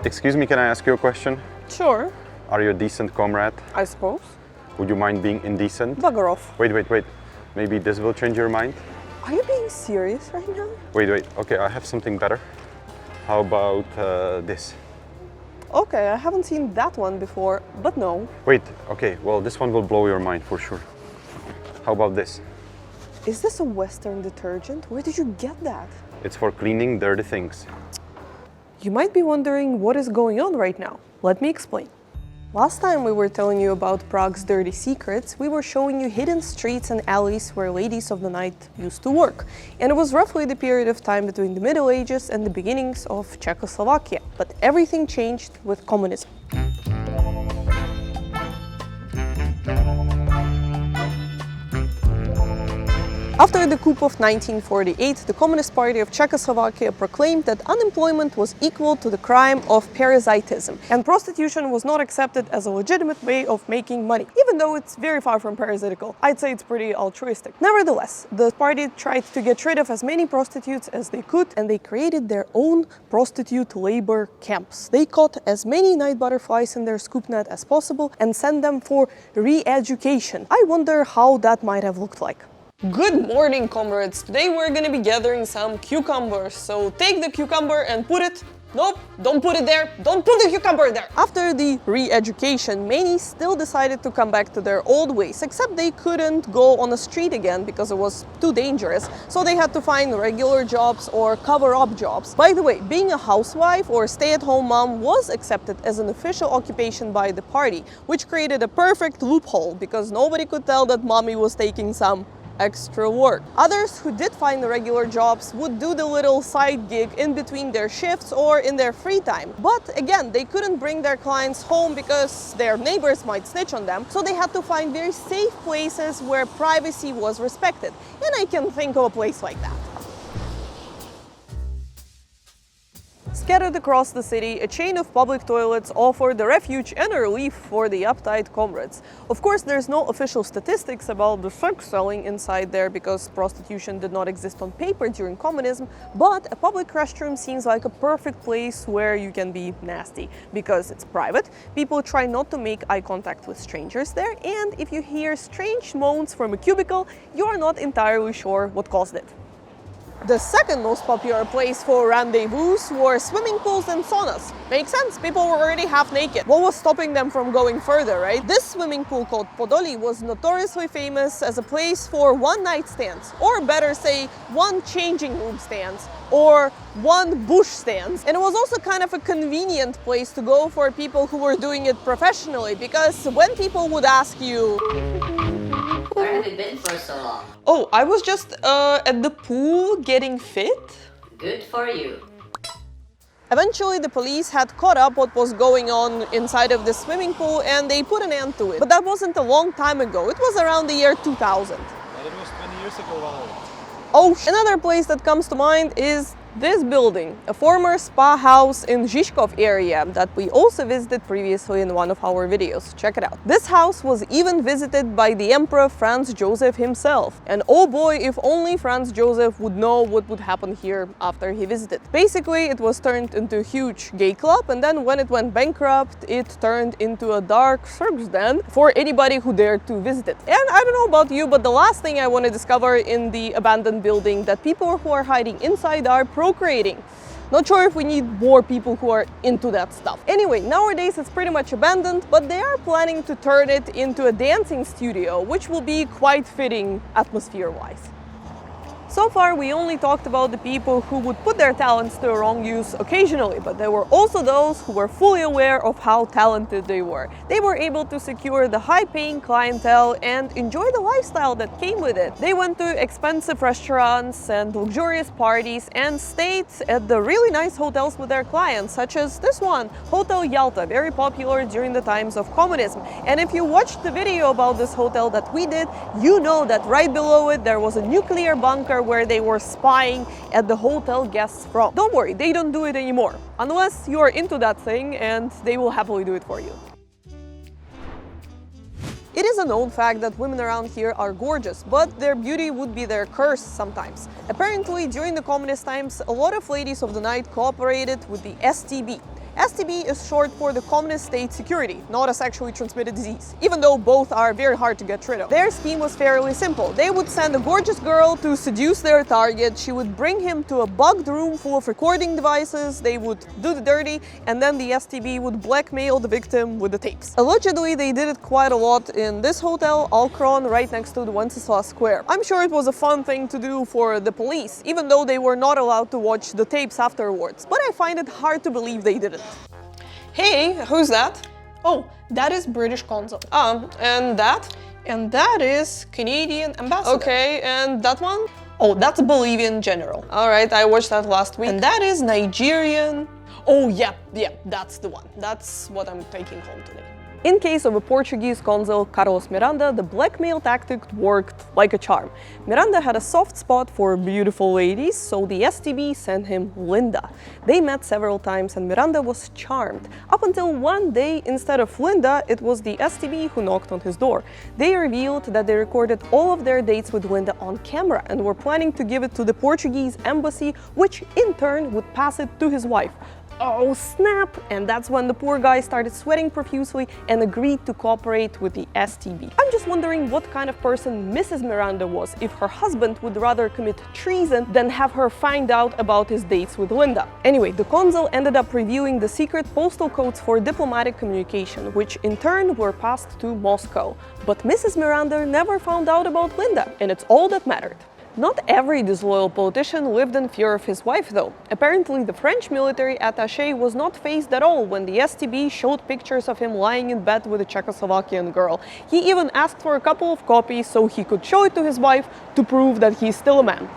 Excuse me, can I ask you a question? Sure, Are you a decent comrade? I suppose. Would you mind being indecent? Bugger off. Wait. Maybe this will change your mind? Are you being serious right now? Wait. Okay, I have something better. How about this? Okay, I haven't seen that one before, but no. Wait, okay, well, this one will blow your mind for sure. How about this? Is this a Western detergent? Where did you get that? It's for cleaning dirty things. You might be wondering what is going on right now. Let me explain. Last time we were telling you about Prague's dirty secrets, we were showing you hidden streets and alleys where ladies of the night used to work. And it was roughly the period of time between the Middle Ages and the beginnings of Czechoslovakia. But everything changed with communism. After the coup of 1948, the Communist Party of Czechoslovakia proclaimed that unemployment was equal to the crime of parasitism, and prostitution was not accepted as a legitimate way of making money, even though it's very far from parasitical. I'd say it's pretty altruistic. Nevertheless, the party tried to get rid of as many prostitutes as they could, and they created their own prostitute labor camps. They caught as many night butterflies in their scoop net as possible and sent them for re-education. I wonder how that might have looked like. Good morning, comrades! Today we're gonna be gathering some cucumbers, so take the cucumber and put it... Nope, don't put it there! Don't put the cucumber there! After the re-education, many still decided to come back to their old ways, except they couldn't go on the street again because it was too dangerous, so they had to find regular jobs or cover-up jobs. By the way, being a housewife or stay-at-home mom was accepted as an official occupation by the party, which created a perfect loophole because nobody could tell that mommy was taking some extra work. Others who did find the regular jobs would do the little side gig in between their shifts or in their free time. But again, they couldn't bring their clients home because their neighbors might snitch on them, so they had to find very safe places where privacy was respected. And I can think of a place like that. Scattered across the city, a chain of public toilets offered a refuge and a relief for the uptight comrades. Of course, there's no official statistics about the sex selling inside there because prostitution did not exist on paper during communism, but a public restroom seems like a perfect place where you can be nasty because it's private, people try not to make eye contact with strangers there, and if you hear strange moans from a cubicle, you're not entirely sure what caused it. The second most popular place for rendezvous were swimming pools and saunas. Makes sense, people were already half naked. What was stopping them from going further, right? This swimming pool called Podoli was notoriously famous as a place for one-night stands, or better say, one changing room stands, or one bush stands. And it was also kind of a convenient place to go for people who were doing it professionally, because when people would ask you, where have you been for so long? Oh, I was just at the pool getting fit. Good for you. Eventually, the police had caught up what was going on inside of the swimming pool and they put an end to it. But that wasn't a long time ago. It was around the year 2000. But it was 20 years ago, Valery. Oh, another place that comes to mind is this building, a former spa house in Žižkov area that we also visited previously in one of our videos. Check it out. This house was even visited by the Emperor Franz Joseph himself. And oh boy, if only Franz Joseph would know what would happen here after he visited. Basically, it was turned into a huge gay club, and then when it went bankrupt, it turned into a dark circus den for anybody who dared to visit it. And I don't know about you, but the last thing I want to discover in the abandoned building that people who are hiding inside are Procreating. Not sure if we need more people who are into that stuff. Anyway, nowadays it's pretty much abandoned, but they are planning to turn it into a dancing studio, which will be quite fitting atmosphere-wise. So far, we only talked about the people who would put their talents to wrong use occasionally, but there were also those who were fully aware of how talented they were. They were able to secure the high-paying clientele and enjoy the lifestyle that came with it. They went to expensive restaurants and luxurious parties and stayed at the really nice hotels with their clients, such as this one, Hotel Yalta, very popular during the times of communism. And if you watched the video about this hotel that we did, you know that right below it there was a nuclear bunker where they were spying at the hotel guests from. Don't worry, they don't do it anymore, unless you are into that thing, and they will happily do it for you. It is a known fact that women around here are gorgeous, but their beauty would be their curse sometimes. Apparently, during the communist times, a lot of ladies of the night cooperated with the STB. STB is short for the Communist State Security, not a sexually transmitted disease, even though both are very hard to get rid of. Their scheme was fairly simple. They would send a gorgeous girl to seduce their target, she would bring him to a bugged room full of recording devices, they would do the dirty, and then the STB would blackmail the victim with the tapes. Allegedly, they did it quite a lot in this hotel, Alcron, right next to the Wenceslas Square. I'm sure it was a fun thing to do for the police, even though they were not allowed to watch the tapes afterwards, but I find it hard to believe they did it. Hey, who's that? Oh, that is British consul. And that? And that is Canadian ambassador. Okay, and that one? Oh, that's Bolivian general. All right, I watched that last week. And that is Nigerian. Oh, yeah, that's the one. That's what I'm taking home today. In case of a Portuguese consul, Carlos Miranda, the blackmail tactic worked like a charm. Miranda had a soft spot for beautiful ladies, so the STB sent him Linda. They met several times and Miranda was charmed. Up until one day, instead of Linda, it was the STB who knocked on his door. They revealed that they recorded all of their dates with Linda on camera and were planning to give it to the Portuguese embassy, which in turn would pass it to his wife. Oh snap! And that's when the poor guy started sweating profusely and agreed to cooperate with the STB. I'm just wondering what kind of person Mrs. Miranda was if her husband would rather commit treason than have her find out about his dates with Linda. Anyway, the consul ended up reviewing the secret postal codes for diplomatic communication, which in turn were passed to Moscow. But Mrs. Miranda never found out about Linda, and it's all that mattered. Not every disloyal politician lived in fear of his wife, though. Apparently, the French military attaché was not fazed at all when the STB showed pictures of him lying in bed with a Czechoslovakian girl. He even asked for a couple of copies so he could show it to his wife to prove that he's still a man.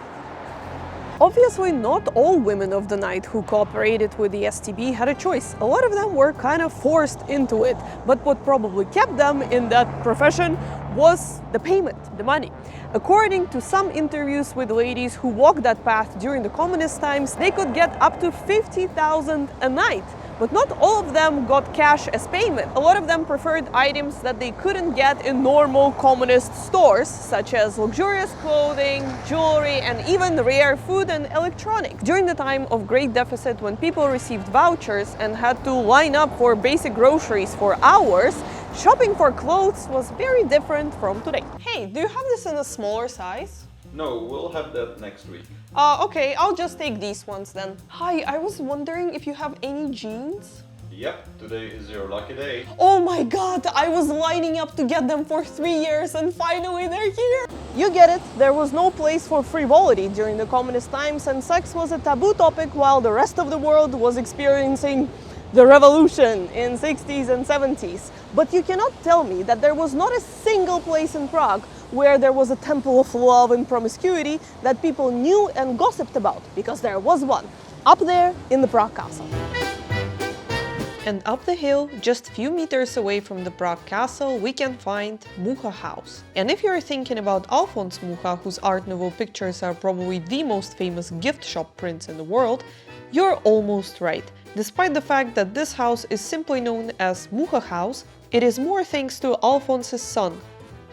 Obviously, not all women of the night who cooperated with the STB had a choice. A lot of them were kind of forced into it, but what probably kept them in that profession was the payment, the money. According to some interviews with ladies who walked that path during the communist times, they could get up to 50,000 a night. But not all of them got cash as payment. A lot of them preferred items that they couldn't get in normal communist stores, such as luxurious clothing, jewelry, and even rare food and electronics. During the time of great deficit, when people received vouchers and had to line up for basic groceries for hours, shopping for clothes was very different from today. Hey, do you have this in a smaller size? No, we'll have that next week. Okay, I'll just take these ones then. Hi, I was wondering if you have any jeans? Yep, today is your lucky day. Oh my god, I was lining up to get them for 3 years and finally they're here! You get it, there was no place for frivolity during the communist times and sex was a taboo topic while the rest of the world was experiencing the revolution in 60s and 70s. But you cannot tell me that there was not a single place in Prague where there was a temple of love and promiscuity that people knew and gossiped about, because there was one, up there in the Prague Castle. And up the hill, just a few meters away from the Prague Castle, we can find Muka House. And if you're thinking about Alphonse Muka, whose Art Nouveau pictures are probably the most famous gift shop prints in the world, you're almost right. Despite the fact that this house is simply known as Muka House, it is more thanks to Alphonse's son,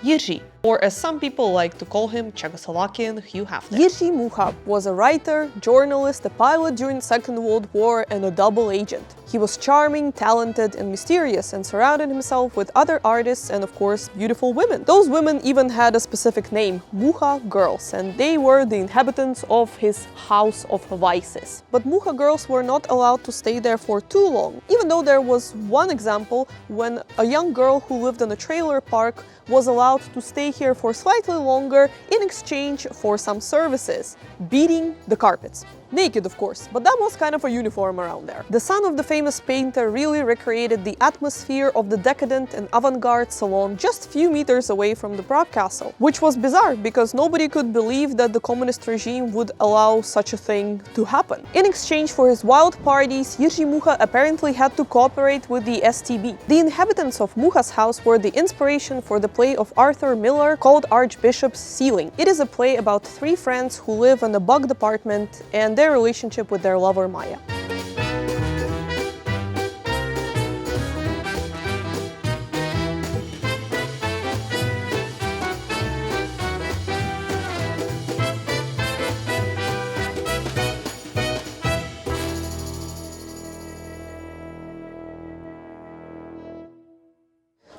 Yuji, or as some people like to call him, Czechoslovakian Hugh Hefner. Yuji Muka was a writer, journalist, a pilot during the Second World War, and a double agent. He was charming, talented, and mysterious, and surrounded himself with other artists and, of course, beautiful women. Those women even had a specific name, Muka girls, and they were the inhabitants of his house of vices. But Muka girls were not allowed to stay there for too long, even though there was one example when a young girl who lived in a trailer park was allowed to stay here for slightly longer in exchange for some services, beating the carpets. Naked, of course, but that was kind of a uniform around there. The son of the famous painter really recreated the atmosphere of the decadent and avant-garde salon just a few meters away from the Prague Castle, which was bizarre because nobody could believe that the communist regime would allow such a thing to happen. In exchange for his wild parties, Yuji Muka apparently had to cooperate with the STB. The inhabitants of Muka's house were the inspiration for the play of Arthur Miller called Archbishop's Ceiling. It is a play about 3 friends who live in a bugged apartment and their relationship with their lover Maya.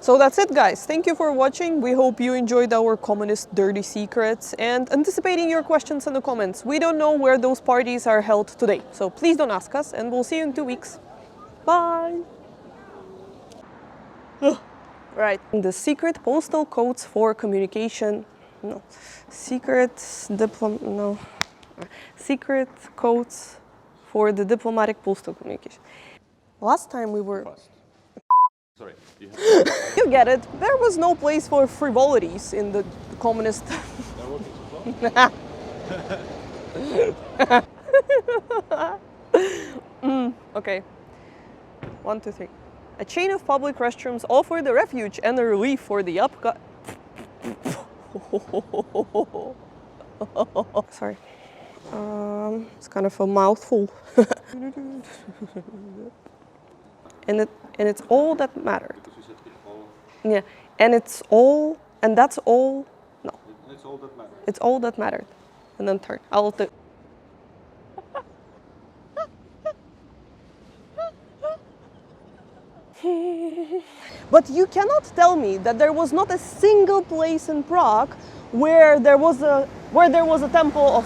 So that's it, guys. Thank you for watching. We hope you enjoyed our communist dirty secrets and anticipating your questions in the comments. We don't know where those parties are held today, so please don't ask us, and we'll see you in 2 weeks. Bye! Right. The secret postal codes for communication. No. Secret codes for the diplomatic postal communication. Last time we were... Sorry. You get it. There was no place for frivolities in the communist... Okay. 1, 2, 3. A chain of public restrooms offer the refuge and the relief for the Sorry. It's kind of a mouthful. and it's all that mattered. Yeah, and it's all, and that's all. No. It's all that matters. It's all that mattered. And then turn. I'll do. But you cannot tell me that there was not a single place in Prague where there was a temple of